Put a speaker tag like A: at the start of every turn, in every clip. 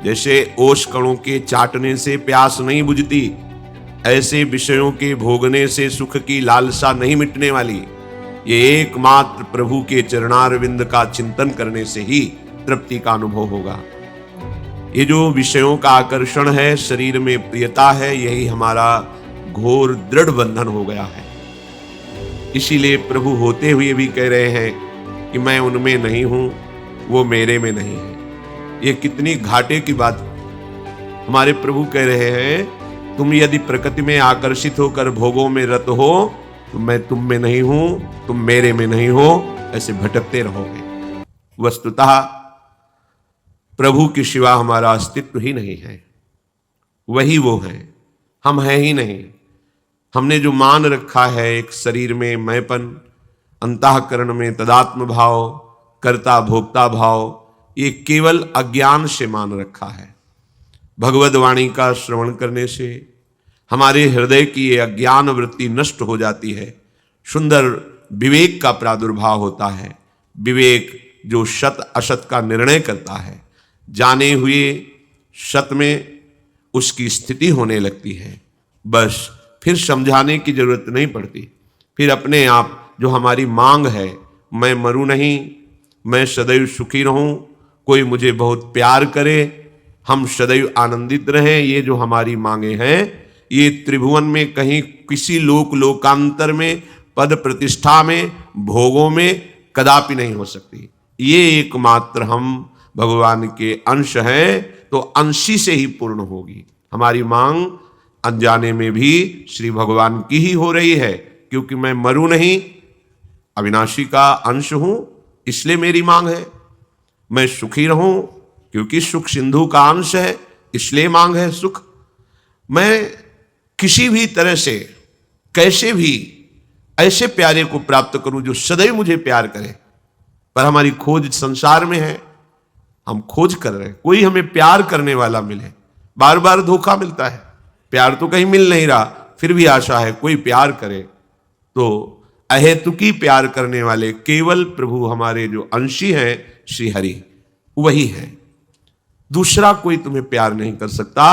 A: जैसे ओस कणों के चाटने से प्यास नहीं बुझती, ऐसे विषयों के भोगने से सुख की लालसा नहीं मिटने वाली। ये एकमात्र प्रभु के चरणारविंद का चिंतन करने से ही तृप्ति का अनुभव होगा। ये जो विषयों का आकर्षण है, शरीर में प्रियता है, यही हमारा घोर दृढ़ बंधन हो गया है। इसीलिए प्रभु होते हुए भी कह रहे हैं कि मैं उनमें नहीं हूं, वो मेरे में नहीं है। ये कितनी घाटे की बात। हमारे प्रभु कह रहे हैं, तुम यदि प्रकृति में आकर्षित होकर भोगों में रत हो तो मैं तुम में नहीं हूं, तुम मेरे में नहीं हो, ऐसे भटकते रहोगे। वस्तुतः प्रभु के सिवा हमारा अस्तित्व ही नहीं है। वही वो है, हम हैं ही नहीं। हमने जो मान रखा है एक शरीर में मैंपन, अंतःकरण में तदात्म भाव, कर्ता भोक्ता भाव, ये केवल अज्ञान से मान रखा है। भगवद वाणी का श्रवण करने से हमारे हृदय की ये अज्ञान वृत्ति नष्ट हो जाती है। सुंदर विवेक का प्रादुर्भाव होता है। विवेक जो सत असत का निर्णय करता है, जाने हुए सत में उसकी स्थिति होने लगती है। बस फिर समझाने की जरूरत नहीं पड़ती। फिर अपने आप जो हमारी मांग है, मैं मरूं नहीं, मैं सदैव सुखी रहूं, कोई मुझे बहुत प्यार करे, हम सदैव आनंदित रहें, ये जो हमारी मांगे हैं, ये त्रिभुवन में कहीं किसी लोकांतर में, पद प्रतिष्ठा में, भोगों में कदापि नहीं हो सकती। ये एकमात्र हम भगवान के अंश हैं, तो अंशी से ही पूर्ण होगी। हमारी मांग अनजाने में भी श्री भगवान की ही हो रही है, क्योंकि मैं मरूं नहीं, अविनाशी का अंश हूं, इसलिए मेरी मांग है। मैं सुखी रहूं, क्योंकि सुख सिंधु का अंश है, इसलिए मांग है सुख। मैं किसी भी तरह से, कैसे भी ऐसे प्यारे को प्राप्त करूं जो सदैव मुझे प्यार करे। पर हमारी खोज संसार में है, हम खोज कर रहे हैं, कोई हमें प्यार करने वाला मिले। बार बार धोखा मिलता है, प्यार तो कहीं मिल नहीं रहा, फिर भी आशा है कोई प्यार करे। तो अहेतुकी प्यार करने वाले केवल प्रभु हमारे जो अंशी हैं श्री हरि, वही है। दूसरा कोई तुम्हें प्यार नहीं कर सकता।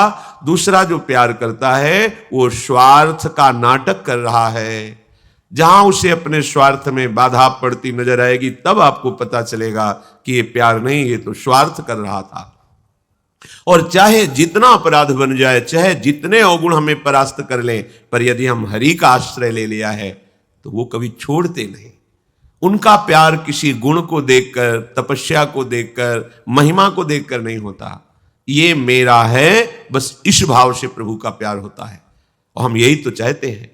A: दूसरा जो प्यार करता है वो स्वार्थ का नाटक कर रहा है। जहां उसे अपने स्वार्थ में बाधा पड़ती नजर आएगी, तब आपको पता चलेगा कि ये प्यार नहीं, ये तो स्वार्थ कर रहा था। और चाहे जितना अपराध बन जाए, चाहे जितने अवगुण हमें परास्त कर लें, पर यदि हम हरि का आश्रय ले लिया है तो वो कभी छोड़ते नहीं। उनका प्यार किसी गुण को देखकर, तपस्या को देखकर, महिमा को देखकर नहीं होता। ये मेरा है, बस इस भाव से प्रभु का प्यार होता है। और हम यही तो चाहते हैं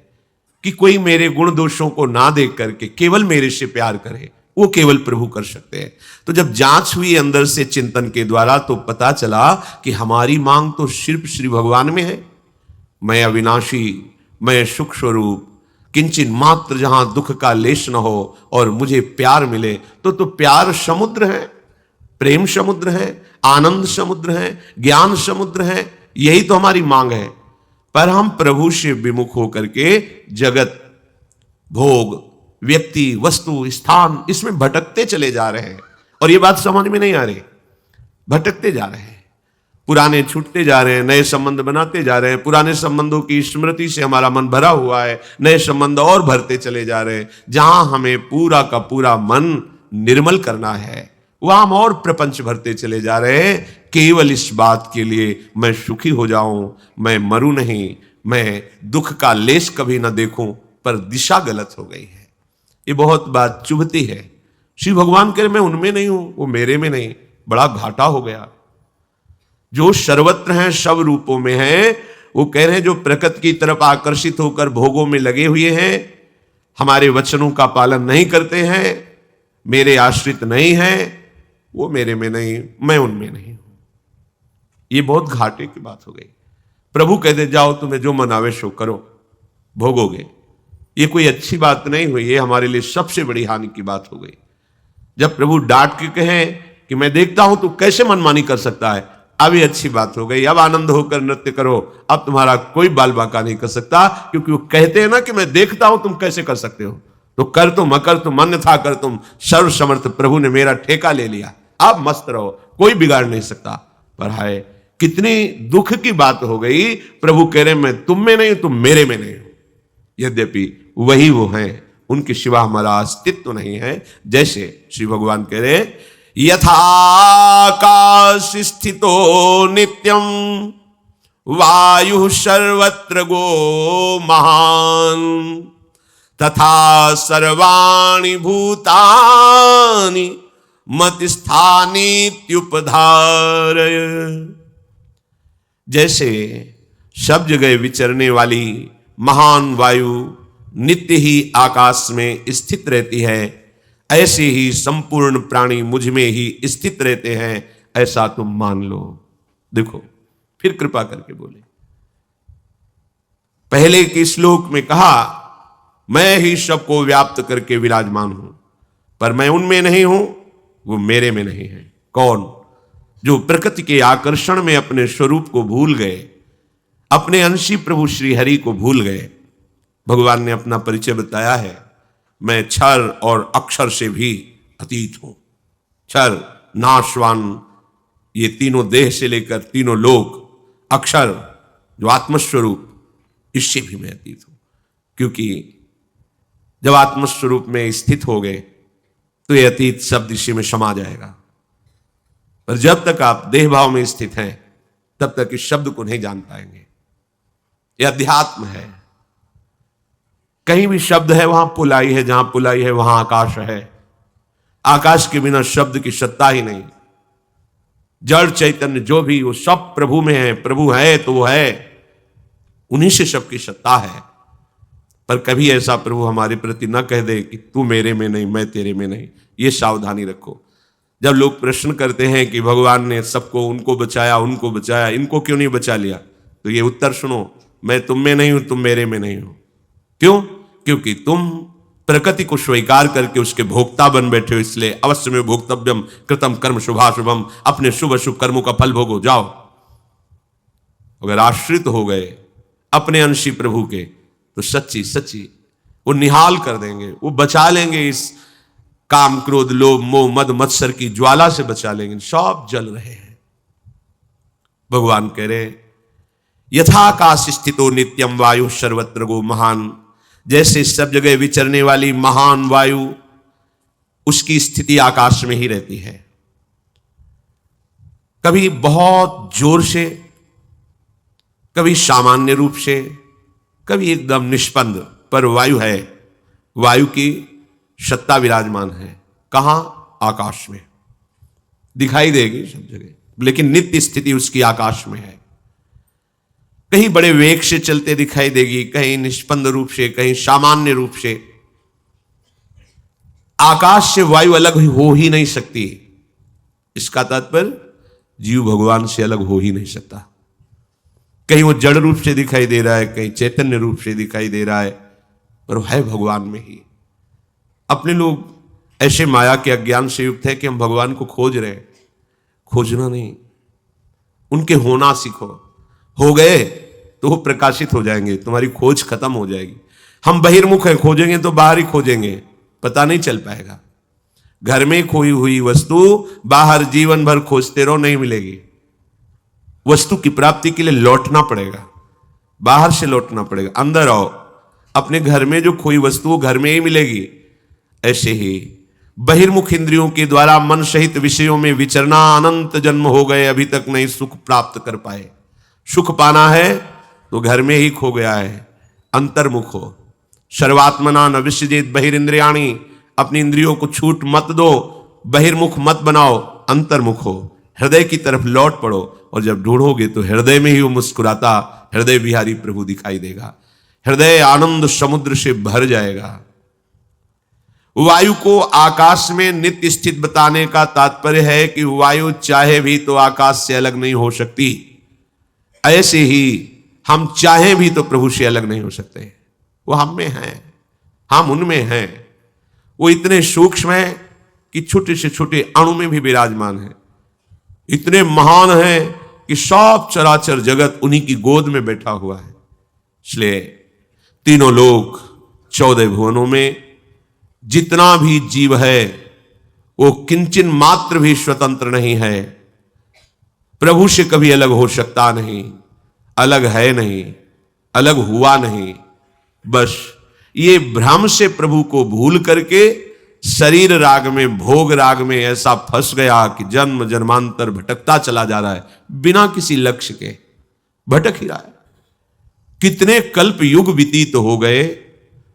A: कि कोई मेरे गुण दोषों को ना देख करके केवल मेरे से प्यार करे। वो केवल प्रभु कर सकते हैं। तो जब जांच हुई अंदर से चिंतन के द्वारा, तो पता चला कि हमारी मांग तो सिर्फ श्री भगवान में है। मैं अविनाशी, मैं सुख स्वरूप, किंचित मात्र जहां दुख का लेश न हो और मुझे प्यार मिले, तो प्यार समुद्र है, प्रेम समुद्र है, आनंद समुद्र है, ज्ञान समुद्र है। यही तो हमारी मांग है। पर हम प्रभु से विमुख होकर के जगत, भोग, व्यक्ति, वस्तु, स्थान, इसमें भटकते चले जा रहे हैं। और ये बात समझ में नहीं आ रही, भटकते जा रहे हैं। पुराने छूटते जा रहे हैं, नए संबंध बनाते जा रहे हैं। पुराने संबंधों की स्मृति से हमारा मन भरा हुआ है, नए संबंध और भरते चले जा रहे हैं। जहां हमें पूरा का पूरा मन निर्मल करना है, वहां हम और प्रपंच भरते चले जा रहे हैं, केवल इस बात के लिए मैं सुखी हो जाऊं, मैं मरूं नहीं, मैं दुख का लेश कभी ना देखूं। पर दिशा गलत हो गई है। ये बहुत बात चुभती है। श्री भगवान कह रहे मैं उनमें नहीं हूं, वो मेरे में नहीं। बड़ा घाटा हो गया। जो सर्वत्र हैं, सब रूपों में हैं, वो कह रहे हैं जो प्रकृति की तरफ आकर्षित होकर भोगों में लगे हुए हैं, हमारे वचनों का पालन नहीं करते हैं, मेरे आश्रित नहीं हैं, वो मेरे में नहीं, मैं उनमें नहीं हूं। ये बहुत घाटे की बात हो गई। प्रभु कहते जाओ, तुम्हें जो मन आवे सो करो, भोगोगे। ये कोई अच्छी बात नहीं हुई, ये हमारे लिए सबसे बड़ी हानि की बात हो गई। जब प्रभु डांट के कहें कि मैं देखता हूं तू कैसे मनमानी कर सकता है, अब ये अच्छी बात हो गई। अब आनंद होकर नृत्य करो, अब तुम्हारा कोई बाल बांका नहीं कर सकता। क्योंकि वो कहते हैं ना कि मैं देखता हूं तुम कैसे कर सकते हो, तो कर तुम, अकर तुम, अन्यथा कर तुम। सर्व समर्थ प्रभु ने मेरा ठेका ले लिया, अब मस्त रहो, कोई बिगाड़ नहीं सकता। पर हाय, कितनी दुख की बात हो गई। प्रभु कह रहे मैं तुम में नहीं, तुम मेरे में नहीं हो। यद्यपि वही वो हैं, उनके सिवा हमारा अस्तित्व नहीं है। जैसे श्री भगवान कह रहे यथाकाश स्थितो नित्यम वायु सर्वत्र गो महान तथा सर्वाणि भूतानि मतिस्थानीत्युपधारय। जैसे सब जगह विचरने वाली महान वायु नित्य ही आकाश में स्थित रहती है, ऐसे ही संपूर्ण प्राणी मुझ में ही स्थित रहते हैं, ऐसा तुम मान लो। देखो फिर कृपा करके बोले, पहले के श्लोक में कहा मैं ही सबको व्याप्त करके विराजमान हूं, पर मैं उनमें नहीं हूं, वो मेरे में नहीं है। कौन? जो प्रकृति के आकर्षण में अपने स्वरूप को भूल गए, अपने अंशी प्रभु श्री हरि को भूल गए। भगवान ने अपना परिचय बताया है, मैं क्षर और अक्षर से भी अतीत हूं। क्षर नाशवान, ये तीनों देह से लेकर तीनों लोक, अक्षर जो आत्मस्वरूप, इससे भी मैं अतीत हूं। क्योंकि जब आत्मस्वरूप में स्थित हो गए तो ये अतीत शब्द इसी में समा जाएगा। पर जब तक आप देह भाव में स्थित हैं तब तक इस शब्द को नहीं जान पाएंगे। यह अध्यात्म है। कहीं भी शब्द है वहां पुलाई है, जहां पुलाई है वहां आकाश है। आकाश के बिना शब्द की सत्ता ही नहीं। जड़ चैतन्य जो भी, वो सब प्रभु में है। प्रभु है तो वो है, उन्हीं से सबकी सत्ता है। पर कभी ऐसा प्रभु हमारे प्रति न कह दे कि तू मेरे में नहीं, मैं तेरे में नहीं। ये सावधानी रखो। जब लोग प्रश्न करते हैं कि भगवान ने सबको, उनको बचाया, उनको बचाया, इनको क्यों नहीं बचा लिया, तो ये उत्तर सुनो, मैं तुम में नहीं हूं, तुम मेरे में नहीं हो। क्यों? क्योंकि तुम प्रकृति को स्वीकार करके उसके भोक्ता बन बैठे हो। इसलिए अवश्य में भोक्तव्यम कृतम कर्म शुभाशुभम, अपने शुभ अशुभ कर्मों का फल भोगो। जाओ। अगर आश्रित हो गए अपने अंशी प्रभु के तो सच्ची सच्ची वो निहाल कर देंगे, वो बचा लेंगे। इस काम क्रोध लोभ मोह मद मत्सर की ज्वाला से बचा लेंगे। सब जल रहे हैं। भगवान कह रहे यथाकाश स्थितो नित्यम वायु सर्वत्र गो महान। जैसे सब जगह विचरने वाली महान वायु, उसकी स्थिति आकाश में ही रहती है। कभी बहुत जोर से, कभी सामान्य रूप से, कभी एकदम निष्पन्द, पर वायु है। वायु की सत्ता विराजमान है। कहां? आकाश में दिखाई देगी सब जगह, लेकिन नित्य स्थिति उसकी आकाश में है। कहीं बड़े वेग से चलते दिखाई देगी, कहीं निष्पन्द रूप से, कहीं सामान्य रूप से। आकाश से वायु अलग हो ही नहीं सकती। इसका तात्पर्य जीव भगवान से अलग हो ही नहीं सकता। कहीं वो जड़ रूप से दिखाई दे रहा है, कहीं चैतन्य रूप से दिखाई दे रहा है, पर वो है भगवान में ही। अपने लोग ऐसे माया के अज्ञान से युक्त है कि हम भगवान को खोज रहे हैं। खोजना नहीं, उनके होना सीखो। हो गए तो वो प्रकाशित हो जाएंगे, तुम्हारी खोज खत्म हो जाएगी। हम बहिर्मुख हैं, खोजेंगे तो बाहर ही खोजेंगे, पता नहीं चल पाएगा। घर में खोई हुई वस्तु बाहर जीवन भर खोजते रहो, नहीं मिलेगी। वस्तु की प्राप्ति के लिए लौटना पड़ेगा, बाहर से लौटना पड़ेगा। अंदर आओ, अपने घर में जो खोई वस्तु वो घर में ही मिलेगी। ऐसे ही बहिर्मुख इंद्रियों के द्वारा मन सहित विषयों में विचरना, अनंत जन्म हो गए, अभी तक नहीं सुख प्राप्त कर पाए। सुख पाना है तो घर में ही खो गया है। अंतर्मुख हो। सर्वात्मना न विसृजेत बहिरिंद्रियाणि। अपनी इंद्रियों को छूट मत दो, बहिर्मुख मत बनाओ, अंतर्मुख हो। हृदय की तरफ लौट पड़ो, और जब ढूंढोगे तो हृदय में ही वो मुस्कुराता हृदय बिहारी प्रभु दिखाई देगा। हृदय आनंद समुद्र से भर जाएगा। वायु को आकाश में नित्य स्थित बताने का तात्पर्य है कि वायु चाहे भी तो आकाश से अलग नहीं हो सकती। ऐसे ही हम चाहे भी तो प्रभु से अलग नहीं हो सकते। वो हम में है, हम उनमें हैं। वो इतने सूक्ष्म हैं कि छोटे से छोटे अणु में भी विराजमान है। इतने महान हैं कि सब चराचर जगत उन्हीं की गोद में बैठा हुआ है। इसलिए तीनों लोक 14 भुवनों में जितना भी जीव है वो किंचन मात्र भी स्वतंत्र नहीं है। प्रभु से कभी अलग हो सकता नहीं, अलग है नहीं, अलग हुआ नहीं। बस ये भ्रम से प्रभु को भूल करके शरीर राग में, भोग राग में ऐसा फंस गया कि जन्म जन्मांतर भटकता चला जा रहा है, बिना किसी लक्ष्य के भटक ही रहा है। कितने कल्प युग व्यतीत हो गए।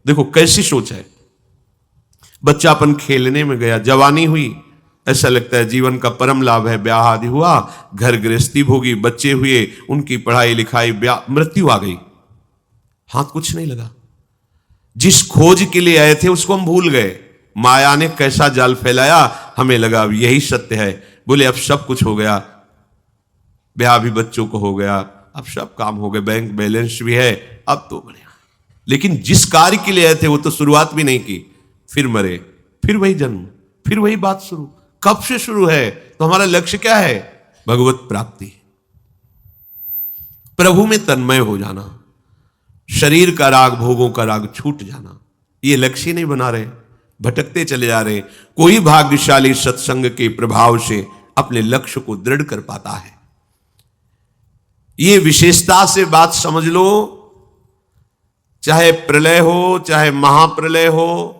A: देखो कैसी सोच है। बच्चापन खेलने में गया, जवानी हुई, ऐसा लगता है जीवन का परम लाभ है, ब्याह आदि हुआ, घर गृहस्थी भोगी, बच्चे हुए, उनकी पढ़ाई लिखाई, ब्याह, मृत्यु आ गई, हाथ कुछ नहीं लगा। जिस खोज के लिए आए थे उसको हम भूल गए। माया ने कैसा जाल फैलाया, हमें लगा अब यही सत्य है। बोले अब सब कुछ हो गया, ब्याह भी बच्चों को हो गया, अब सब काम हो गए, बैंक बैलेंस भी है, अब तो बढ़िया। लेकिन जिस कार्य के लिए आए थे वो तो शुरुआत भी नहीं की, फिर मरे, फिर वही जन्म, फिर वही बात शुरू। कब से शुरू है? तो हमारा लक्ष्य क्या है? भगवत प्राप्ति, प्रभु में तन्मय हो जाना, शरीर का राग, भोगों का राग छूट जाना। ये लक्ष्य नहीं बना रहे, भटकते चले जा रहे। कोई भाग्यशाली सत्संग के प्रभाव से अपने लक्ष्य को दृढ़ कर पाता है। ये विशेषता से बात समझ लो, चाहे प्रलय हो, चाहे महाप्रलय हो,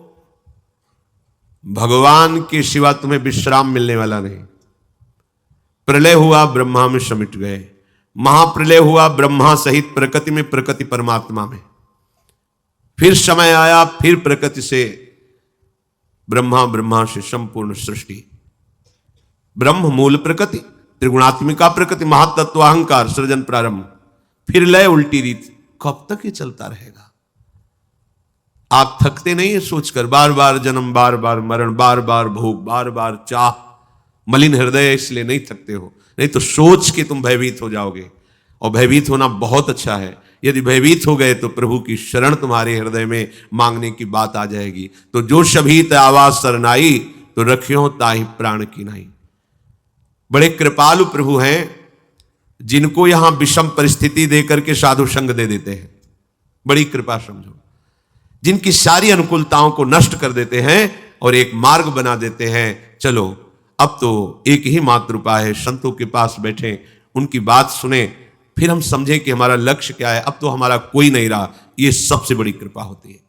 A: भगवान के सिवा तुम्हें विश्राम मिलने वाला नहीं। प्रलय हुआ, ब्रह्मा में समिट गए, महाप्रलय हुआ, ब्रह्मा सहित प्रकृति में, प्रकृति परमात्मा में। फिर समय आया, फिर प्रकृति से ब्रह्मा, ब्रह्मा से संपूर्ण सृष्टि। ब्रह्म मूल प्रकृति, त्रिगुणात्मिका प्रकृति, महातत्व अहंकार, सृजन प्रारंभ, फिर लय, उल्टी रीत। कब तक ये चलता रहेगा? आप थकते नहीं है सोचकर? बार बार जन्म, बार बार मरण, बार बार भोग, बार बार चाह, मलिन हृदय, इसलिए नहीं थकते हो। नहीं तो सोच के तुम भयभीत हो जाओगे, और भयभीत होना बहुत अच्छा है। यदि भयभीत हो गए तो प्रभु की शरण तुम्हारे हृदय में मांगने की बात आ जाएगी। तो जो शबीत आवाज सरनाई, तो रखियो ताहि प्राण की नहीं। बड़े कृपालु प्रभु हैं, जिनको यहां विषम परिस्थिति देकर के साधु संग दे देते हैं। बड़ी कृपा समझो, जिनकी सारी अनुकूलताओं को नष्ट कर देते हैं और एक मार्ग बना देते हैं। चलो अब तो एक ही मात्र उपाय है, संतों के पास बैठे, उनकी बात सुने, फिर हम समझें कि हमारा लक्ष्य क्या है। अब तो हमारा कोई नहीं रहा। ये सबसे बड़ी कृपा होती है।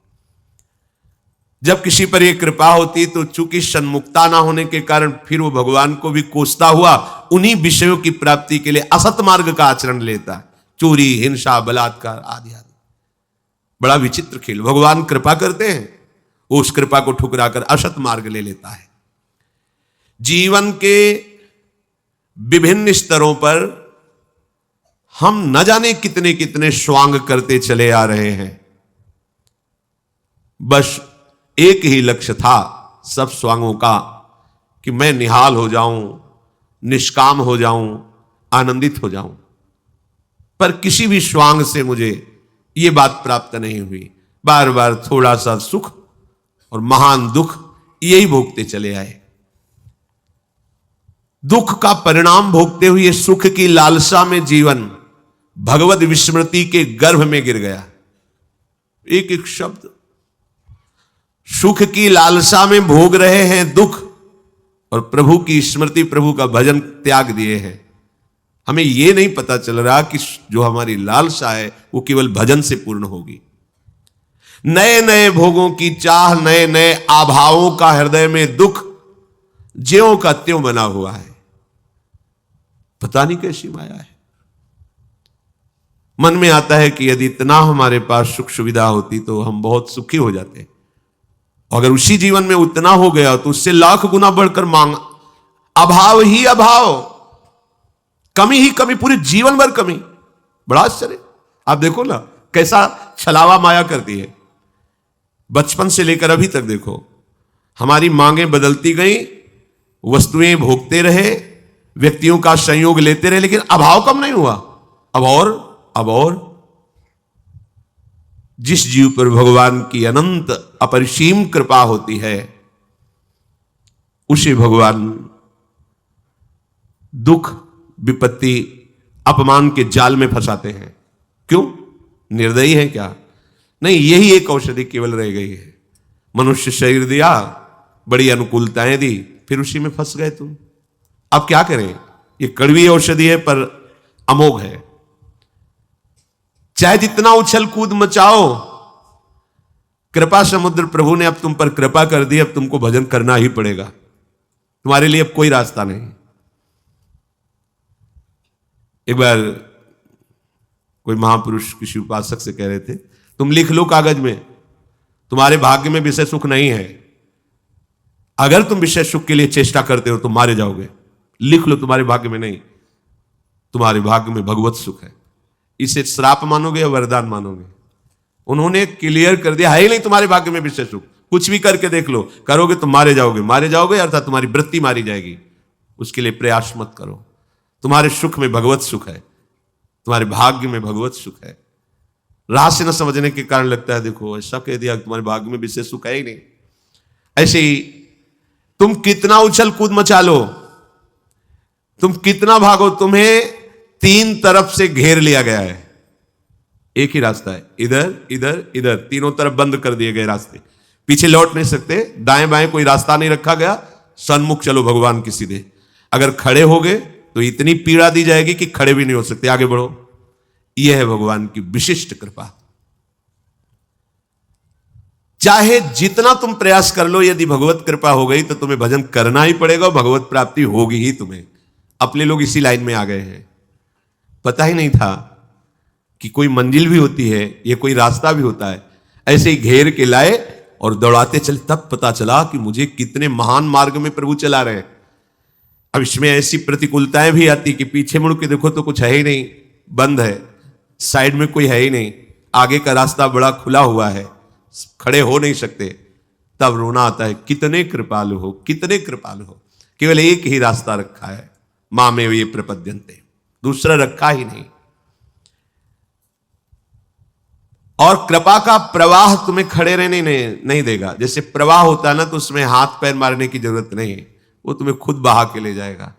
A: जब किसी पर यह कृपा होती तो चूंकि सन्मुखता ना होने के कारण फिर वो भगवान को भी कोसता हुआ उन्हीं विषयों की प्राप्ति के लिए असत मार्ग का आचरण लेता है, चोरी, हिंसा, बलात्कार आदि आदि। बड़ा विचित्र खेल। भगवान कृपा करते हैं, वो उस कृपा को ठुकराकर असत मार्ग ले लेता है। जीवन के विभिन्न स्तरों पर हम न जाने कितने कितने स्वांग करते चले आ रहे हैं। बस एक ही लक्ष्य था सब स्वांगों का कि मैं निहाल हो जाऊं, निष्काम हो जाऊं, आनंदित हो जाऊं। पर किसी भी स्वांग से मुझे यह बात प्राप्त नहीं हुई। बार बार थोड़ा सा सुख और महान दुख यही भोगते चले आए। दुख का परिणाम भोगते हुए सुख की लालसा में जीवन भगवत विस्मृति के गर्भ में गिर गया। एक एक शब्द, सुख की लालसा में भोग रहे हैं दुख, और प्रभु की स्मृति, प्रभु का भजन त्याग दिए हैं। हमें यह नहीं पता चल रहा कि जो हमारी लालसा है वो केवल भजन से पूर्ण होगी। नए नए भोगों की चाह, नए नए आभावों का हृदय में दुख ज्यों का त्यों बना हुआ है। पता नहीं कैसी माया है। मन में आता है कि यदि इतना हमारे पास सुख सुविधा होती तो हम बहुत सुखी हो जाते। अगर उसी जीवन में उतना हो गया तो उससे लाख गुना बढ़कर मांग, अभाव ही अभाव, कमी ही कमी, पूरे जीवन भर कमी। बड़ा आश्चर्य। आप देखो ना कैसा छलावा माया करती है। बचपन से लेकर अभी तक देखो, हमारी मांगें बदलती गई, वस्तुएं भोगते रहे, व्यक्तियों का संयोग लेते रहे, लेकिन अभाव कम नहीं हुआ। अब और जिस जीव पर भगवान की अनंत अपरिसीम कृपा होती है उसे भगवान दुख, विपत्ति, अपमान के जाल में फंसाते हैं। क्यों? निर्दयी है क्या? नहीं, यही एक औषधि केवल रह गई है। मनुष्य शरीर दिया, बड़ी अनुकूलताएं दी, फिर उसी में फंस गए तुम। अब क्या करें? ये कड़वी औषधि है पर अमोघ है। चाहे जितना उछल कूद मचाओ, कृपा समुद्र प्रभु ने अब तुम पर कृपा कर दी, अब तुमको भजन करना ही पड़ेगा, तुम्हारे लिए अब कोई रास्ता नहीं। एक बार कोई महापुरुष किसी उपासक से कह रहे थे, तुम लिख लो कागज में, तुम्हारे भाग्य में विषय सुख नहीं है, अगर तुम विषय सुख के लिए चेष्टा करते हो तो मारे जाओगे। लिख लो, तुम्हारे भाग्य में नहीं, तुम्हारे भाग्य में भगवत सुख है। इसे श्राप मानोगे या वरदान मानोगे? उन्होंने क्लियर कर दिया, है ही नहीं तुम्हारे भाग्य में विषय सुख, कुछ भी करके देख लो, करोगे तो मारे जाओगे। मारे जाओगे अर्थात तुम्हारी वृत्ति मारी जाएगी, उसके लिए प्रयास मत करो। तुम्हारे सुख में भगवत सुख है, तुम्हारे भाग्य में भगवत सुख है। रहस्य न समझने के कारण लगता है देखो ऐसा कह दिया, तुम्हारे भाग्य में विषय सुख है ही नहीं। ऐसे ही तुम कितना उछल कूद मचा लो, तुम कितना भागो, तुम्हें तीन तरफ से घेर लिया गया है। एक ही रास्ता है, इधर इधर इधर, तीनों तरफ बंद कर दिए गए रास्ते, पीछे लौट नहीं सकते, दाएं बाएं कोई रास्ता नहीं रखा गया, सन्मुख चलो भगवान की सीधे। अगर खड़े हो गए तो इतनी पीड़ा दी जाएगी कि खड़े भी नहीं हो सकते, आगे बढ़ो। यह है भगवान की विशिष्ट कृपा। चाहे जितना तुम प्रयास कर लो, यदि भगवत कृपा हो गई तो तुम्हें भजन करना ही पड़ेगा, भगवत प्राप्ति होगी ही तुम्हें। अपने लोग इसी लाइन में आ गए हैं, पता ही नहीं था कि कोई मंजिल भी होती है, ये कोई रास्ता भी होता है। ऐसे ही घेर के लाए और दौड़ाते चले, तब पता चला कि मुझे कितने महान मार्ग में प्रभु चला रहे हैं। अब इसमें ऐसी प्रतिकूलताएं भी आती कि पीछे मुड़ के देखो तो कुछ है ही नहीं, बंद है, साइड में कोई है ही नहीं, आगे का रास्ता बड़ा खुला हुआ है, खड़े हो नहीं सकते। तब रोना आता है, कितने कृपालु हो, कितने कृपालु हो, केवल एक ही रास्ता रखा है, मां में ये प्रपद्यन्ते, दूसरा रखा ही नहीं। और कृपा का प्रवाह तुम्हें खड़े रहने नहीं देगा। जैसे प्रवाह होता है ना, तो उसमें हाथ पैर मारने की जरूरत नहीं है, वो तुम्हें खुद बहा के ले जाएगा।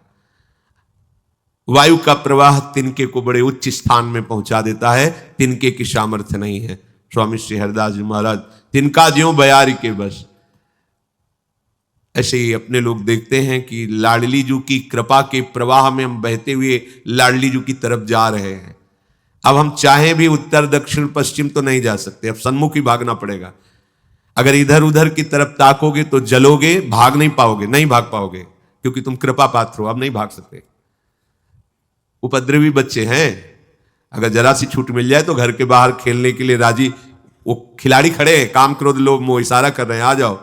A: वायु का प्रवाह तिनके को बड़े उच्च स्थान में पहुंचा देता है, तिनके की सामर्थ्य नहीं है। स्वामी श्री हरिदास जी महाराज, तिनका ज्यों बयारी के बस। ऐसे ही अपने लोग देखते हैं कि लाडली जू की कृपा के प्रवाह में हम बहते हुए लाडली जू की तरफ जा रहे हैं। अब हम चाहें भी उत्तर दक्षिण पश्चिम तो नहीं जा सकते, अब सन्मुख ही भागना पड़ेगा। अगर इधर उधर की तरफ ताकोगे तो जलोगे, भाग नहीं पाओगे, नहीं भाग पाओगे, क्योंकि तुम कृपा पात्र हो, अब नहीं भाग सकते। उपद्रवी बच्चे हैं, अगर जरा सी छूट मिल जाए तो घर के बाहर खेलने के लिए राजी, वो खिलाड़ी खड़े हैं, काम क्रोध लोभ मोह इशारा कर रहे हैं, आ जाओ।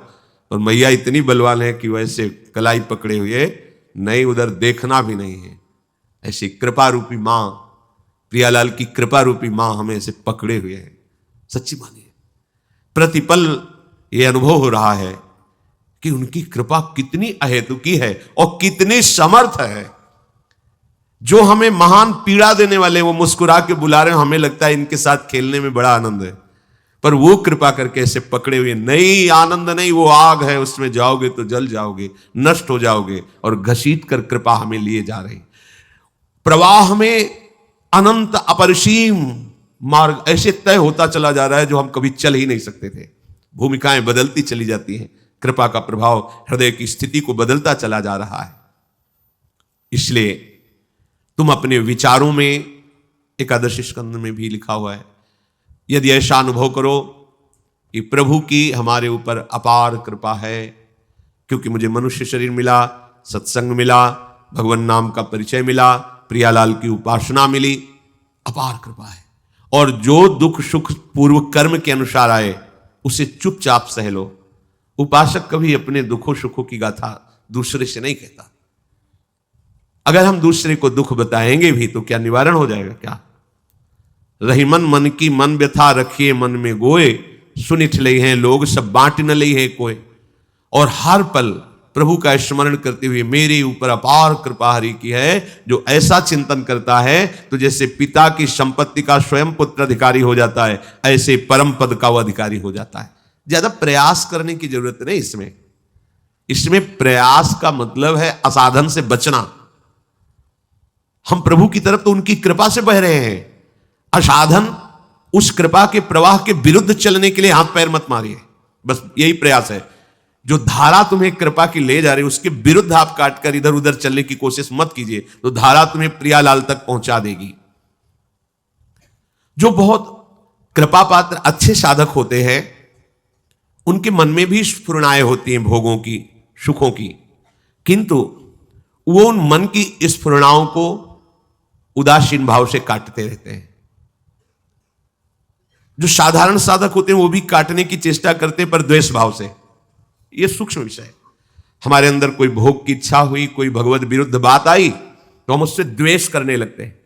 A: और मैया इतनी बलवान है कि वैसे कलाई पकड़े हुए नहीं, उधर देखना भी नहीं है। ऐसी कृपा रूपी मां, प्रियालाल की कृपा रूपी मां हमें ऐसे पकड़े हुए हैं। सच्ची मानिए, प्रतिपल ये अनुभव हो रहा है कि उनकी कृपा कितनी अहेतुकी है और कितनी समर्थ है। जो हमें महान पीड़ा देने वाले वो मुस्कुरा के बुला रहे हैं, हमें लगता है इनके साथ खेलने में बड़ा आनंद है, पर वो कृपा करके ऐसे पकड़े हुए, नहीं आनंद नहीं, वो आग है, उसमें जाओगे तो जल जाओगे, नष्ट हो जाओगे। और घसीट कर कृपा हमें लिए जा रही, प्रवाह में अनंत अपरिसीम मार्ग ऐसे तय होता चला जा रहा है जो हम कभी चल ही नहीं सकते थे। भूमिकाएं बदलती चली जाती हैं, कृपा का प्रभाव हृदय की स्थिति को बदलता चला जा रहा है। इसलिए तुम अपने विचारों में, एकादश स्कंद में भी लिखा हुआ है, यदि ऐसा अनुभव करो कि प्रभु की हमारे ऊपर अपार कृपा है, क्योंकि मुझे मनुष्य शरीर मिला, सत्संग मिला, भगवान नाम का परिचय मिला, प्रियालाल की उपासना मिली, अपार कृपा है। और जो दुख सुख पूर्व कर्म के अनुसार आए उसे चुपचाप सह लो। उपासक कभी अपने दुखों सुखों की गाथा दूसरे से नहीं कहता। अगर हम दूसरे को दुख बताएंगे भी तो क्या निवारण हो जाएगा? क्या रही मन मन की मन व्यथा रखिए मन में गोए, सुनिठ ले हैं लोग सब बांट न ले है कोई। और हर पल प्रभु का स्मरण करते हुए मेरे ऊपर अपार कृपा हरि की है, जो ऐसा चिंतन करता है तो जैसे पिता की संपत्ति का स्वयं पुत्र अधिकारी हो जाता है, ऐसे परम पद का वो अधिकारी हो जाता है। ज्यादा प्रयास करने की जरूरत नहीं इसमें। इसमें प्रयास का मतलब है असाधन से बचना। हम प्रभु की तरफ तो उनकी कृपा से बह रहे हैं, असाधन उस कृपा के प्रवाह के विरुद्ध चलने के लिए हाथ पैर मत मारिए, बस यही प्रयास है। जो धारा तुम्हें कृपा की ले जा रही है उसके विरुद्ध आप काटकर इधर उधर चलने की कोशिश मत कीजिए, तो धारा तुम्हें प्रियालाल तक पहुंचा देगी। जो बहुत कृपा पात्र अच्छे साधक होते हैं उनके मन में भी स्फुरणाएं होती हैं भोगों की, सुखों की, किंतु वो उन मन की स्फुरणाओं को उदासीन भाव से काटते रहते हैं। जो साधारण साधक होते हैं वो भी काटने की चेष्टा करते हैं, पर द्वेष भाव से। ये सूक्ष्म विषय है। हमारे अंदर कोई भोग की इच्छा हुई, कोई भगवत विरुद्ध बात आई तो हम उससे द्वेष करने लगते हैं।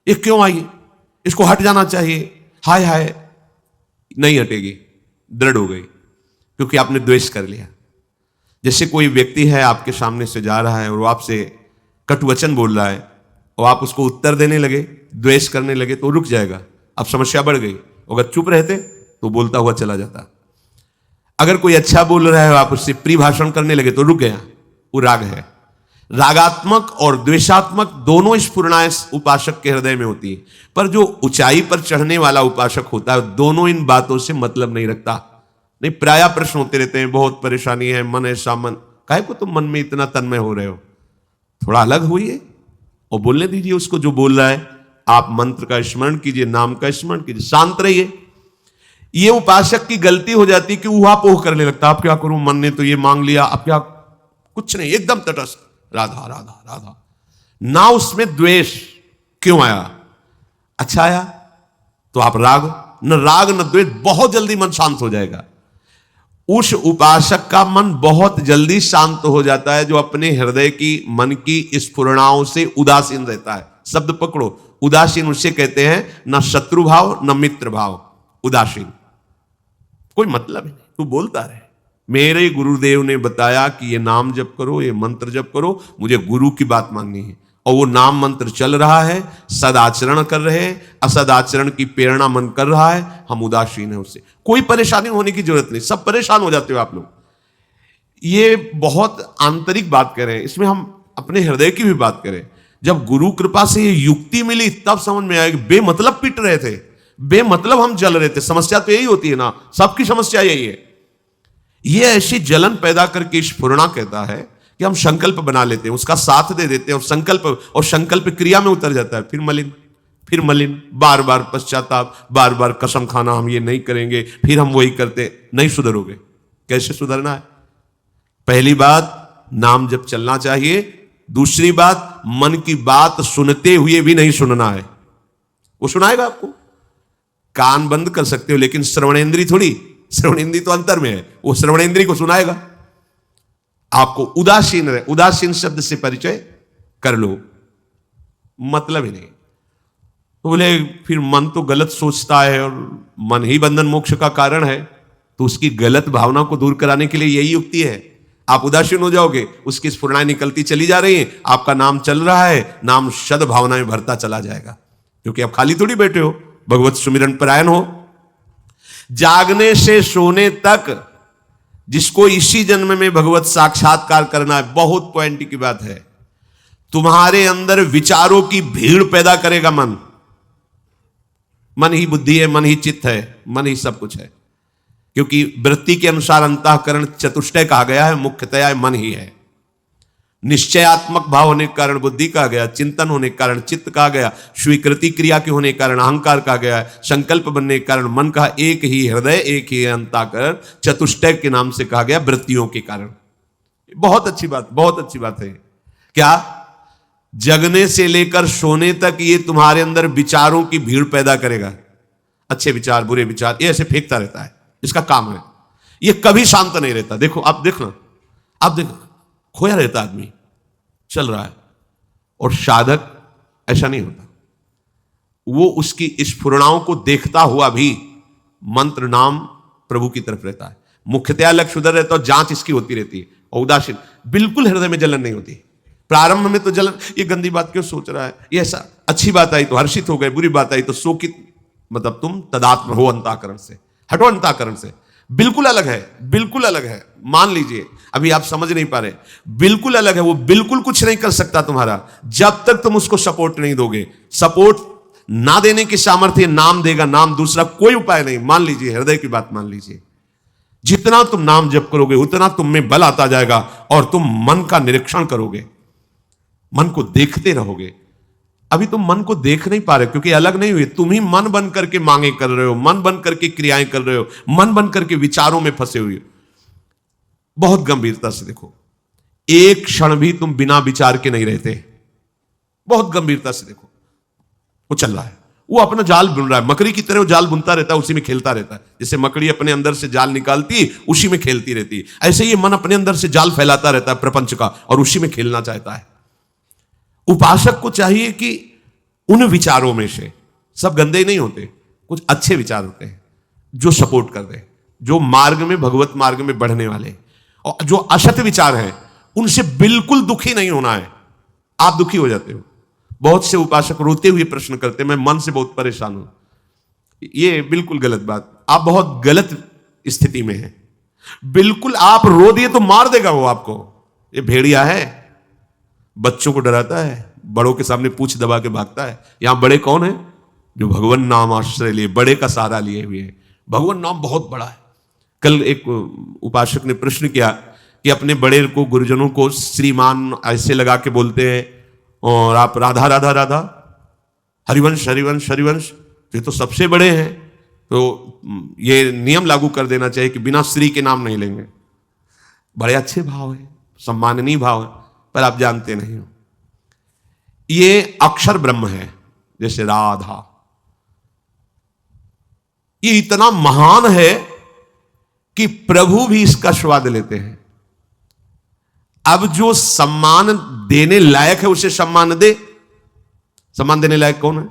A: ये क्यों आई, इसको हट जाना चाहिए, हाय हाय, नहीं हटेगी, दृढ़ हो गई, क्योंकि आपने द्वेष कर लिया। जैसे कोई व्यक्ति है आपके सामने से जा रहा है और वो आपसे कटुवचन बोल रहा है और आप उसको उत्तर देने लगे, द्वेष करने लगे, तो रुक जाएगा। अब समस्या बढ़ गई। अगर चुप रहते तो बोलता हुआ चला जाता। अगर कोई अच्छा बोल रहा है आप उससे प्रिय भाषण करने लगे तो रुक गया, वो राग है। रागात्मक और द्वेषात्मक दोनों स्फुरणाएं उपासक के हृदय में होती है, पर जो ऊंचाई पर चढ़ने वाला उपासक होता है दोनों इन बातों से मतलब नहीं रखता। नहीं, प्रायः प्रश्न होते रहते हैं, बहुत परेशानी है, मन ऐसा, मन काहे को तुम मन में इतना तन्मय हो रहे हो, थोड़ा अलग हुई और बोलने दीजिए उसको जो बोल रहा है। आप मंत्र का स्मरण कीजिए, नाम का स्मरण कीजिए, शांत रहिए। ये उपासक की गलती हो जाती है कि ऊहापोह करने लगता, आप क्या करूं, मन ने तो ये मांग लिया, अब क्या, कुछ नहीं, एकदम तटस्थ, राधा राधा राधा, ना उसमें द्वेष। क्यों आया, अच्छा आया तो आप राग न द्वेष, बहुत जल्दी मन शांत हो जाएगा। उस उपासक का मन बहुत जल्दी शांत हो जाता है जो अपने हृदय की, मन की स्फुरणाओं से उदासीन रहता है। शब्द पकड़ो, उदासीन उसे कहते हैं, न शत्रु भाव न मित्र भाव, उदासीन। कोई मतलब ही नहीं, तू बोलता रहे। मेरे गुरुदेव ने बताया कि ये नाम जप करो, ये मंत्र जप करो, मुझे गुरु की बात माननी है, और वो नाम मंत्र चल रहा है, सदाचरण कर रहे हैं, असदाचरण की प्रेरणा मन कर रहा है, हम उदासीन है उससे। कोई परेशानी होने की जरूरत नहीं, सब परेशान हो जाते हो आप लोग। ये बहुत आंतरिक बात करें, इसमें हम अपने हृदय की भी बात करें। जब गुरु कृपा से ये युक्ति मिली तब समझ में आया कि बेमतलब पिट रहे थे, बेमतलब हम जल रहे थे। समस्या तो यही होती है ना, सबकी समस्या यही है। ये ऐसी जलन पैदा करके स्फुरना कहता है कि हम संकल्प बना लेते हैं, उसका साथ दे देते हैं, और संकल्प क्रिया में उतर जाता है। फिर मलिन, बार बार पश्चाताप, बार बार कसम खाना, हम ये नहीं करेंगे, फिर हम वही करते। नहीं सुधरोगे। कैसे सुधरना है? पहली बात, नाम जब चलना चाहिए। दूसरी बात, मन की बात सुनते हुए भी नहीं सुनना है, वो सुनाएगा आपको। कान बंद कर सकते हो लेकिन श्रवणेंद्री थोड़ी, श्रवणेंद्री तो अंतर में है, वो श्रवणेंद्री को सुनाएगा। आपको उदासीन रहे, उदासीन शब्द से परिचय कर लो, मतलब ही नहीं। तो बोले फिर मन तो गलत सोचता है और मन ही बंधन मोक्ष का कारण है, तो उसकी गलत भावना को दूर कराने के लिए यही युक्ति है। आप उदासीन हो जाओगे, उसकी स्फुरणाएं निकलती चली जा रही हैं, आपका नाम चल रहा है, नाम शद भावना में भरता चला जाएगा, क्योंकि आप खाली थोड़ी बैठे हो, भगवत सुमिरन परायण हो। जागने से सोने तक जिसको इसी जन्म में भगवत साक्षात्कार करना है, बहुत पॉइंट की बात है। तुम्हारे अंदर विचारों की भीड़ पैदा करेगा मन। मन ही बुद्धि है, मन ही चित्त है, मन ही सब कुछ है, क्योंकि वृत्ति के अनुसार अंतःकरण चतुष्टय कहा गया है, मुख्यतया मन ही है। निश्चयात्मक भाव होने के कारण बुद्धि कहा गया, चिंतन होने के कारण चित्त कहा गया, स्वीकृति क्रिया के होने के कारण अहंकार कहा गया, संकल्प बनने के कारण मन का, एक ही हृदय, एक ही अंतःकरण, चतुष्टय के नाम से कहा गया वृत्तियों के कारण। बहुत अच्छी बात, बहुत अच्छी बात है। क्या? जगने से लेकर सोने तक ये तुम्हारे अंदर विचारों की भीड़ पैदा करेगा। अच्छे विचार, बुरे विचार, ये ऐसे फेंकता रहता है, इसका काम है। ये कभी शांत नहीं रहता। देखो, आप देखना, खोया रहता आदमी, चल रहा है। और साधक ऐसा नहीं होता, वो उसकी स्फुरणाओं को देखता हुआ भी मंत्र नाम प्रभु की तरफ रहता है। मुख्यतया लक्ष्य उधर रहता है, जांच इसकी होती रहती है। और उदासीन, बिल्कुल हृदय में जलन नहीं होती। प्रारंभ में तो जलन, ये गंदी बात क्यों सोच रहा है, ये ऐसा, अच्छी बात आई तो हर्षित हो गए, बुरी बात आई तो शोकित। मतलब तुम तदात्म हो अंतःकरण से, हटो अंतःकरण से। बिल्कुल अलग है, बिल्कुल अलग है। मान लीजिए, अभी आप समझ नहीं पा रहे, बिल्कुल अलग है। वो बिल्कुल कुछ नहीं कर सकता तुम्हारा जब तक तुम उसको सपोर्ट नहीं दोगे। सपोर्ट ना देने की सामर्थ्य नाम देगा, नाम, दूसरा कोई उपाय नहीं। मान लीजिए, हृदय की बात मान लीजिए, जितना तुम नाम जप करोगे उतना तुम में बल आता जाएगा और तुम मन का निरीक्षण करोगे, मन को देखते रहोगे। अभी तुम मन को देख नहीं पा रहे क्योंकि अलग नहीं हुए, तुम ही मन बन करके मांगे कर रहे हो, मन बन करके क्रियाएं कर रहे हो, मन बन करके विचारों में फंसे हुए हो। बहुत गंभीरता से देखो, एक क्षण भी तुम बिना विचार के नहीं रहते। बहुत गंभीरता से देखो, वो चल रहा है, वो अपना जाल बुन रहा है, मकड़ी की तरह वो जाल बुनता रहता है, उसी में खेलता रहता है। जैसे मकड़ी अपने अंदर से जाल निकालती उसी में खेलती रहती है, ऐसे ही मन अपने अंदर से जाल फैलाता रहता है प्रपंच का और उसी में खेलना चाहता है। उपासक को चाहिए कि उन विचारों में से, सब गंदे नहीं होते, कुछ अच्छे विचार होते हैं जो सपोर्ट कर दे, जो मार्ग में, भगवत मार्ग में बढ़ने वाले, और जो असत विचार हैं उनसे बिल्कुल दुखी नहीं होना है। आप दुखी हो जाते हो। बहुत से उपासक रोते हुए प्रश्न करते हैं, मैं मन से बहुत परेशान हूं। ये बिल्कुल गलत बात, आप बहुत गलत स्थिति में हैं। बिल्कुल आप रो दिए तो मार देगा वो आपको। ये भेड़िया है, बच्चों को डराता है, बड़ों के सामने पूंछ दबा के भागता है। यहां बड़े कौन है? जो भगवान नाम आश्रय लिए, बड़े का सहारा लिए हुए हैं। भगवान नाम बहुत बड़ा है। कल एक उपासक ने प्रश्न किया कि अपने बड़े को, गुरुजनों को श्रीमान ऐसे लगा के बोलते हैं और आप राधा राधा राधा, हरिवंश हरिवंश हरिवंश, ये तो सबसे बड़े हैं, तो ये नियम लागू कर देना चाहिए कि बिना श्री के नाम नहीं लेंगे। बड़े अच्छे भाव है, सम्माननीय भाव है, पर आप जानते नहीं हो ये अक्षर ब्रह्म है। जैसे राधा, ये इतना महान है कि प्रभु भी इसका स्वाद लेते हैं। अब जो सम्मान देने लायक है उसे सम्मान दे। सम्मान देने लायक कौन है?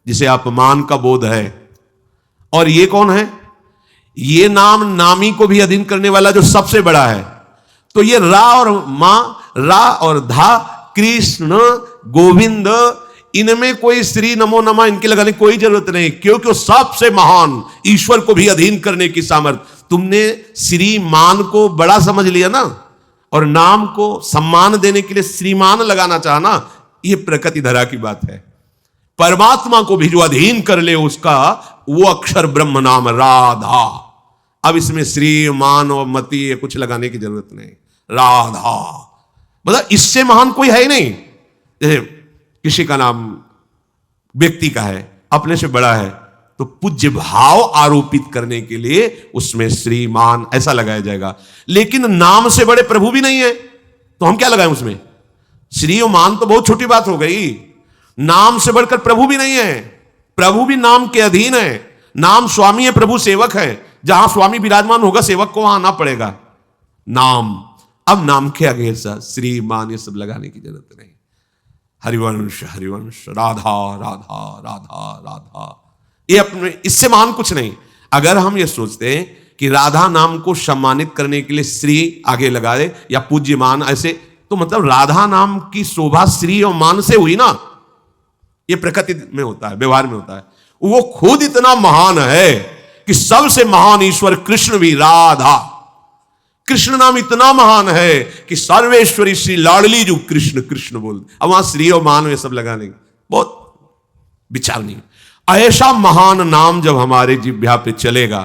A: जिसे अपमान का बोध है। और ये कौन है? ये नाम नामी को भी अधीन करने वाला जो सबसे बड़ा है। तो ये रा और मां, रा और धा, कृष्ण, गोविंद, इनमें कोई श्री नमो नमः इनके लगाने की कोई जरूरत नहीं, क्योंकि वो सबसे महान, ईश्वर को भी अधीन करने की सामर्थ्य। तुमने श्रीमान को बड़ा समझ लिया ना, और नाम को सम्मान देने के लिए श्रीमान लगाना चाहना, यह प्रकृति धरा की बात है। परमात्मा को भी जो अधीन कर ले उसका, वो अक्षर ब्रह्म नाम राधा। अब इसमें श्रीमान और मति कुछ लगाने की जरूरत नहीं, राधा मतलब इससे महान कोई है ही नहीं। जैसे किसी का नाम व्यक्ति का है, अपने से बड़ा है, तो पूज्य भाव आरोपित करने के लिए उसमें श्रीमान ऐसा लगाया जाएगा। लेकिन नाम से बड़े प्रभु भी नहीं है, तो हम क्या लगाएं उसमें? श्री और मान तो बहुत छोटी बात हो गई। नाम से बढ़कर प्रभु भी नहीं है, प्रभु भी नाम के अधीन है। नाम स्वामी है, प्रभु सेवक है। जहां स्वामी विराजमान होगा सेवक को वहां आना पड़ेगा। नाम, अब नाम के आगे श्रीमान ये सब लगाने की जरूरत नहीं। हरिवंश हरिवंश, राधा राधा राधा राधा, ये अपने, इससे महान कुछ नहीं। अगर हम ये सोचते हैं कि राधा नाम को सम्मानित करने के लिए श्री आगे लगा दे या पूज्य मान ऐसे, तो मतलब राधा नाम की शोभा श्री और मान से हुई ना। ये प्रकृति में होता है, व्यवहार में होता है। वो खुद इतना महान है कि सबसे महान ईश्वर कृष्ण भी राधा, कृष्ण नाम इतना महान है कि सर्वेश्वरी श्री लाडली जो कृष्ण कृष्ण बोलते। अब वहां श्री और मान में सब लगाने बहुत विचार नहीं। ऐसा महान नाम जब हमारे जिह्वा पे चलेगा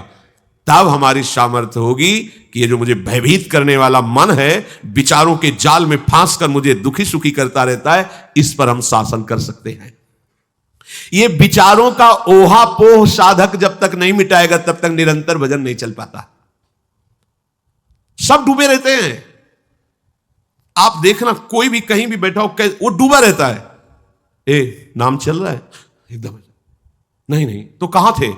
A: तब हमारी सामर्थ्य होगी कि ये जो मुझे भयभीत करने वाला मन है, विचारों के जाल में फांस कर मुझे दुखी सुखी करता रहता है, इस पर हम शासन कर सकते हैं। ये विचारों का ओहापोह साधक जब तक नहीं मिटाएगा तब तक निरंतर भजन नहीं चल पाता। सब डूबे रहते हैं। आप देखना, कोई भी कहीं भी बैठा हो, वो डूबा रहता है। ए, नाम चल रहा है एकदम, नहीं नहीं, तो कहां थे?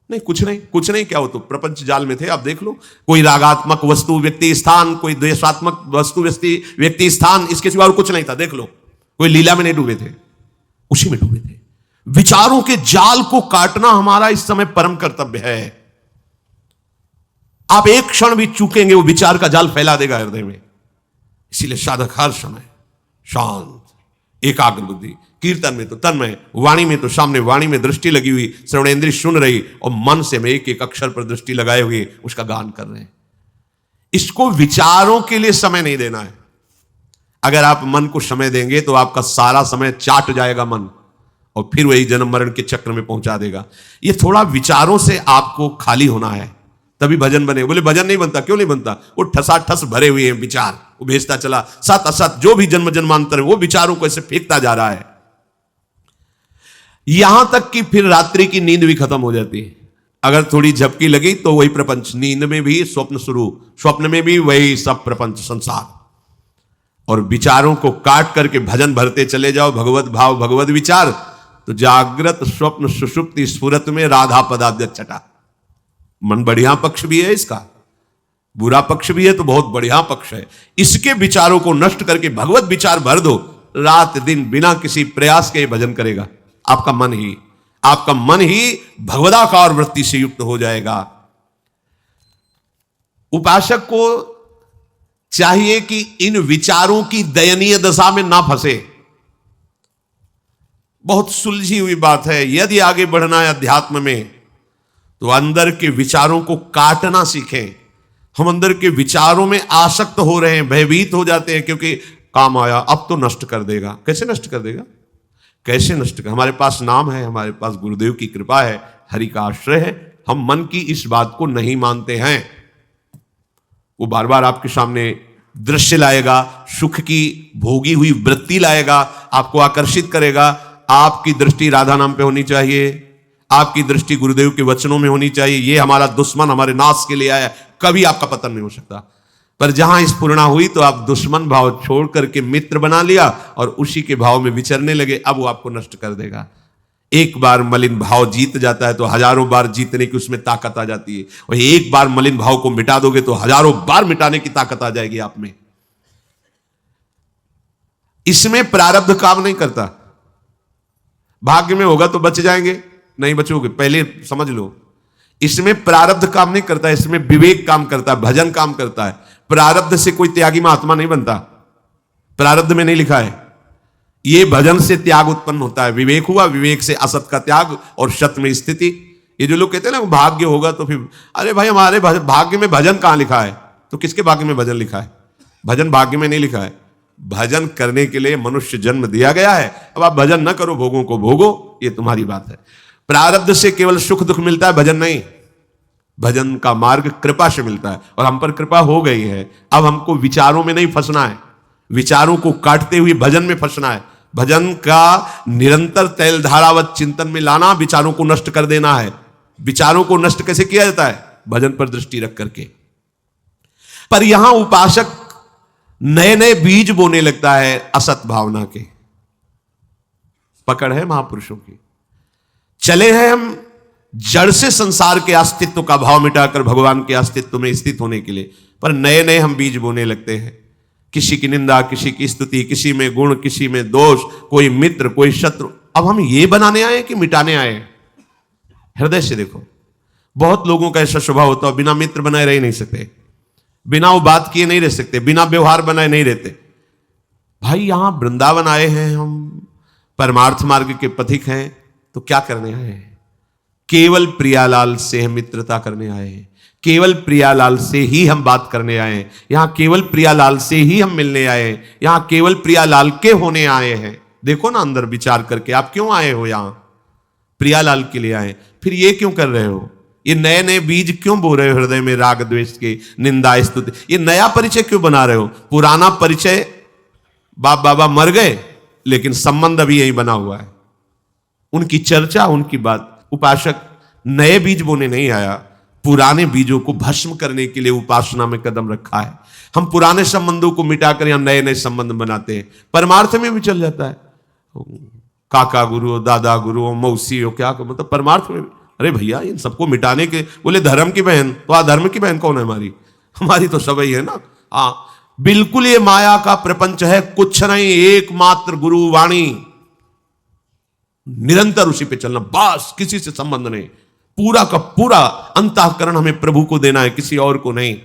A: नहीं, कुछ नहीं, कुछ नहीं। क्या हो? तो प्रपंच जाल में थे। आप देख लो, कोई रागात्मक वस्तु व्यक्ति स्थान, कोई द्वेषात्मक वस्तु व्यक्ति स्थान, इसके सिवा और कुछ नहीं था। देख लो, कोई लीला में नहीं डूबे थे, उसी में डूबे थे। विचारों के जाल को काटना हमारा इस समय परम कर्तव्य है। आप एक क्षण भी चूकेंगे, वो विचार का जाल फैला देगा हृदय में। इसीलिए साधक हर समय शांत, एकाग्र बुद्धि, कीर्तन में तो तन्मय, वाणी में तो सामने वाणी में दृष्टि लगी हुई, श्रवणेंद्रिय सुन रही, और मन से में एक एक अक्षर पर दृष्टि लगाए हुए उसका गान कर रहे हैं। इसको विचारों के लिए समय नहीं देना है। अगर आप मन को समय देंगे तो आपका सारा समय चाट जाएगा मन, और फिर वही जन्म मरण के चक्र में पहुंचा देगा। ये थोड़ा विचारों से आपको खाली होना है, तभी भजन बने। बोले भजन नहीं बनता, क्यों नहीं बनता? वो ठसाठस भरे हुए हैं विचार, वो भेजता चला, सत असत जो भी जन्म जन्मांतर है वो विचारों को ऐसे फेंकता जा रहा है, यहां तक कि फिर रात्रि की नींद भी खत्म हो जाती है। अगर थोड़ी झपकी लगी तो वही प्रपंच, नींद में भी स्वप्न शुरू, स्वप्न में भी वही सब प्रपंच संसार। और विचारों को काट करके भजन भरते चले जाओ, भगवत भाव भगवत विचार, तो जागृत स्वप्न सुषुप्ति स्फुरत में राधा पदाब्ज छटा। मन बढ़िया पक्ष भी है इसका, बुरा पक्ष भी है तो बहुत बढ़िया पक्ष है। इसके विचारों को नष्ट करके भगवत विचार भर दो, रात दिन बिना किसी प्रयास के भजन करेगा। आपका मन ही भगवदाकार वृत्ति से युक्त हो जाएगा। उपासक को चाहिए कि इन विचारों की दयनीय दशा में ना फंसे। बहुत सुलझी हुई बात है। यदि आगे बढ़ना है अध्यात्म में तो अंदर के विचारों को काटना सीखें। हम अंदर के विचारों में आसक्त हो रहे हैं, भयभीत हो जाते हैं, क्योंकि काम आया अब तो नष्ट कर देगा। कैसे नष्ट कर देगा? कैसे नष्ट कर? हमारे पास नाम है, हमारे पास गुरुदेव की कृपा है, हरि का आश्रय है, हम मन की इस बात को नहीं मानते हैं। वो बार बार आपके सामने दृश्य लाएगा, सुख की भोगी हुई वृत्ति लाएगा, आपको आकर्षित करेगा। आपकी दृष्टि राधा नाम पे होनी चाहिए, आपकी दृष्टि गुरुदेव के वचनों में होनी चाहिए। ये हमारा दुश्मन हमारे नाश के लिए आया, कभी आपका पतन नहीं हो सकता। पर जहां स्फुरणा हुई तो आप दुश्मन भाव छोड़ करके मित्र बना लिया और उसी के भाव में विचरने लगे, अब वो आपको नष्ट कर देगा। एक बार मलिन भाव जीत जाता है तो हजारों बार जीतने की उसमें ताकत आ जाती है, और एक बार मलिन भाव को मिटा दोगे तो हजारों बार मिटाने की ताकत आ जाएगी आप में। इसमें प्रारब्ध काम नहीं करता। भाग्य में होगा तो बच जाएंगे, नहीं बचोगे, पहले समझ लो। इसमें प्रारब्ध काम नहीं करता, इसमें विवेक काम करता है, भजन काम करता है। प्रारब्ध से कोई त्यागी महात्मा नहीं बनता, प्रारब्ध में नहीं लिखा है। ये भजन से त्याग उत्पन्न होता है। विवेक हुआ, विवेक से असत का त्याग और सत में स्थिति। ये जो लोग कहते हैं ना भाग्य होगा तो फिर, अरे भाई हमारे भाग्य में भजन कहां लिखा है? तो किसके भाग्य में भजन लिखा है? भजन भाग्य में नहीं लिखा है। भजन करने के लिए मनुष्य जन्म दिया गया है। अब आप भजन न करो, भोगों को भोगो, ये तुम्हारी बात है। प्रारब्ध से केवल सुख दुख मिलता है, भजन नहीं। भजन का मार्ग कृपा से मिलता है, और हम पर कृपा हो गई है। अब हमको विचारों में नहीं फंसना है, विचारों को काटते हुए भजन में फंसना है। भजन का निरंतर तैल धारावत चिंतन में लाना, विचारों को नष्ट कर देना है। विचारों को नष्ट कैसे किया जाता है? भजन पर दृष्टि रख करके। पर यहां उपासक नए नए बीज बोने लगता है असत भावना के। पकड़ है महापुरुषों की। चले हैं हम जड़ से संसार के अस्तित्व का भाव मिटाकर भगवान के अस्तित्व में स्थित होने के लिए, पर नए नए हम बीज बोने लगते हैं। किसी की निंदा, किसी की स्तुति, किसी में गुण, किसी में दोष, कोई मित्र, कोई शत्रु। अब हम ये बनाने आए कि मिटाने आए? हृदय से देखो। बहुत लोगों का ऐसा स्वभाव होता है, बिना मित्र बनाए रह नहीं सकते, बिना वो बात किए नहीं रह सकते, बिना व्यवहार बनाए नहीं रहते। भाई यहां वृंदावन आए हैं हम, परमार्थ मार्ग के पथिक हैं, तो क्या करने आए हैं? केवल प्रियालाल से हम मित्रता करने आए हैं, केवल प्रियालाल से ही हम बात करने आए हैं, यहां केवल प्रियालाल से ही हम मिलने आए हैं, यहां केवल प्रियालाल के होने आए हैं। देखो ना अंदर विचार करके, आप क्यों आए हो यहां? प्रियालाल के लिए आए। फिर ये क्यों कर रहे हो? ये नए नए बीज क्यों बो रहे हो हृदय में? राग द्वेष के, निंदा स्तुति, ये नया परिचय क्यों बना रहे हो? पुराना परिचय, बाप बाबा मर गए लेकिन संबंध अभी यही बना हुआ है, उनकी चर्चा, उनकी बात। उपासक नए बीज बोने नहीं आया, पुराने बीजों को भस्म करने के लिए उपासना में कदम रखा है। हम पुराने संबंधों को मिटाकर यहां नए नए संबंध बनाते हैं। परमार्थ में भी चल जाता है, काका गुरु, दादा गुरु, मौसी हो, क्या मतलब परमार्थ में। अरे भैया इन सबको मिटाने के, बोले धर्म की बहन, तो अधर्म की बहन कौन है हमारी? हमारी तो सब ही है ना। हाँ बिल्कुल, ये माया का प्रपंच है, कुछ नहीं, एकमात्र गुरु वाणी, निरंतर उसी पे चलना, बस किसी से संबंध नहीं। पूरा का पूरा अंतःकरण हमें प्रभु को देना है, किसी और को नहीं।